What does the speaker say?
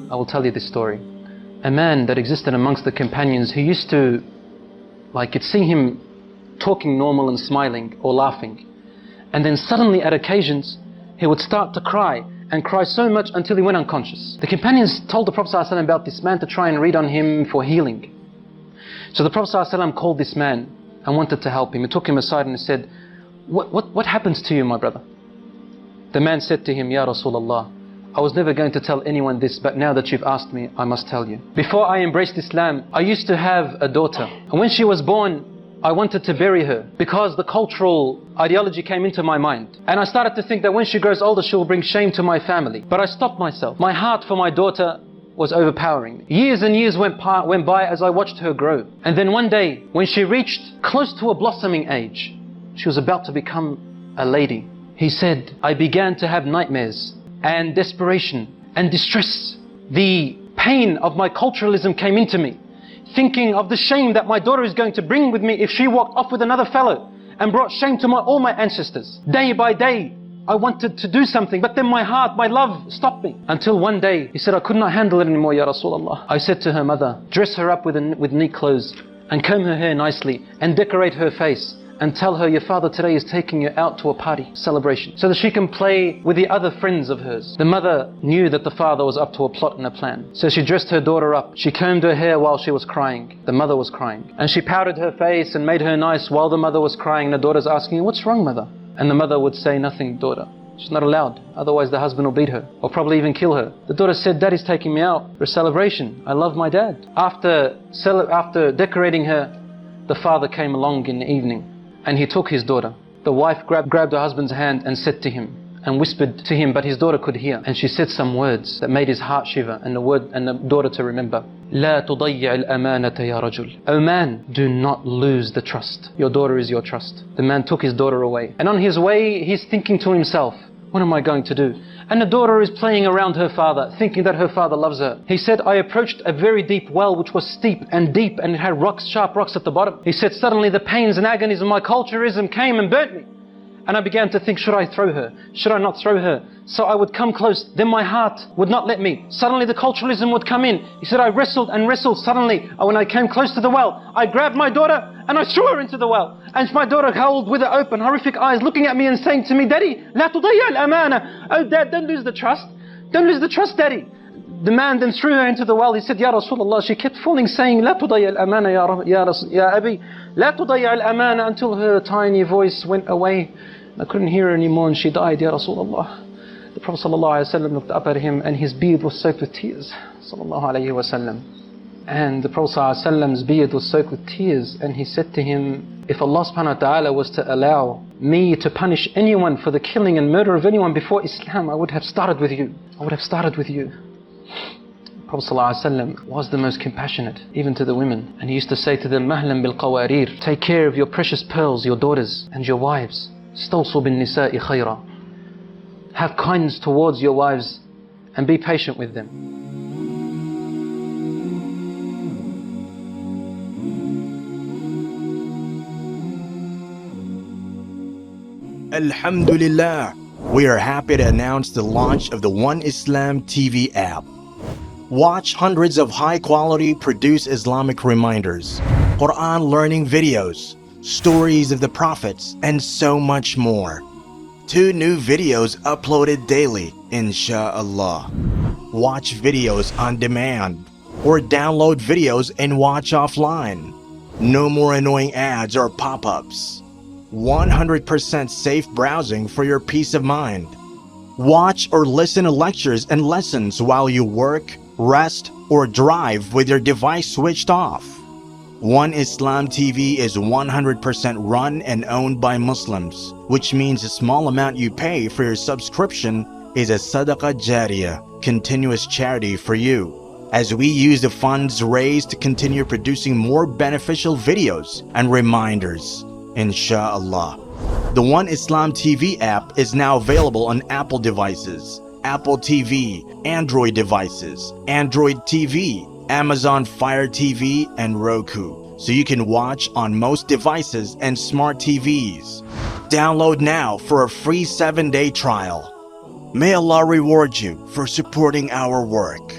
I will tell you this story. A man that existed amongst the companions who used to, you'd see him talking normal and smiling or laughing. And then suddenly at occasions, he would start to cry and cry so much until he went unconscious. The companions told the Prophet ﷺ about this man to try and read on him for healing. So the Prophet ﷺ called this man and wanted to help him. He took him aside and said, what happens to you, my brother? The man said to him, Ya Rasulullah, I was never going to tell anyone this, but now that you've asked me, I must tell you. Before I embraced Islam, I used to have a daughter. And when she was born, I wanted to bury her because the cultural ideology came into my mind. And I started to think that when she grows older, she will bring shame to my family. But I stopped myself. My heart for my daughter was overpowering me. Years and years went by as I watched her grow. And then one day, when she reached close to a blossoming age, she was about to become a lady. He said, I began to have nightmares and desperation and distress. The pain of my culturalism came into me, thinking of the shame that my daughter is going to bring with me if she walked off with another fellow and brought shame to all my ancestors. Day by day, I wanted to do something, but then my heart, my love stopped me. Until one day, he said, I could not handle it anymore, Ya Rasulullah. I said to her mother, dress her up with neat clothes and comb her hair nicely and decorate her face and tell her your father today is taking you out to a party, celebration, so that she can play with the other friends of hers. The mother knew that the father was up to a plot and a plan. So she dressed her daughter up. She combed her hair while she was crying. The mother was crying. And she powdered her face and made her nice while the mother was crying. And the daughter's asking, what's wrong, mother? And the mother would say, nothing, daughter. She's not allowed, otherwise the husband will beat her or probably even kill her. The daughter said, Daddy's taking me out for a celebration. I love my dad. After decorating her, the father came along in the evening and he took his daughter. The wife grabbed her husband's hand and said to him and whispered to him, but his daughter could hear. And she said some words that made his heart shiver and the daughter to remember. لا تضيع الأمانة يا رجل. O man, do not lose the trust. Your daughter is your trust. The man took his daughter away. And on his way, he's thinking to himself, what am I going to do? And the daughter is playing around her father, thinking that her father loves her. He said, I approached a very deep well, which was steep and deep, and it had rocks, sharp rocks at the bottom. He said, suddenly the pains and agonies of my culturism came and burnt me. And I began to think, should I throw her? Should I not throw her? So I would come close, then my heart would not let me. Suddenly the culturalism would come in. He said, I wrestled and wrestled. Suddenly, when I came close to the well, I grabbed my daughter and I threw her into the well. And my daughter held with her open, horrific eyes, looking at me and saying to me, Daddy, لا تضيع الأمانة. Oh, Dad, don't lose the trust. Don't lose the trust, Daddy. The man then threw her into the well. He said, Ya Rasulullah. She kept falling, saying, لا تضيع الأمانة ya Abi. لا تضيع الأمانة, until her tiny voice went away. I couldn't hear her anymore and she died, Ya Rasulullah. The Prophet ﷺ looked up at him and his beard was soaked with tears. And the Prophet ﷺ's beard was soaked with tears, and he said to him, if Allah subhanahu wa ta'ala was to allow me to punish anyone for the killing and murder of anyone before Islam, I would have started with you. I would have started with you. The Prophet ﷺ was the most compassionate, even to the women. And he used to say to them, Mahlan bil qawarir. Take care of your precious pearls, your daughters and your wives. Stawsu bin nisa'i khayra. Have kindness towards your wives and be patient with them. Alhamdulillah, we are happy to announce the launch of the One Islam TV app. Watch hundreds of high-quality produced Islamic reminders, Quran learning videos, stories of the prophets, and so much more. 2 new videos uploaded daily, inshallah. Watch videos on demand or download videos and watch offline. No more annoying ads or pop-ups. 100% safe browsing for your peace of mind. Watch or listen to lectures and lessons while you work, rest, or drive with your device switched off. One Islam TV is 100% run and owned by Muslims, which means the small amount you pay for your subscription is a SADAQAH JARIYAH, continuous charity for you, as we use the funds raised to continue producing more beneficial videos and reminders, inshallah. The One Islam TV app is now available on Apple devices, Apple TV, Android devices, Android TV, Amazon Fire TV, and Roku, so you can watch on most devices and smart TVs. Download now for a free 7-day trial. May Allah reward you for supporting our work.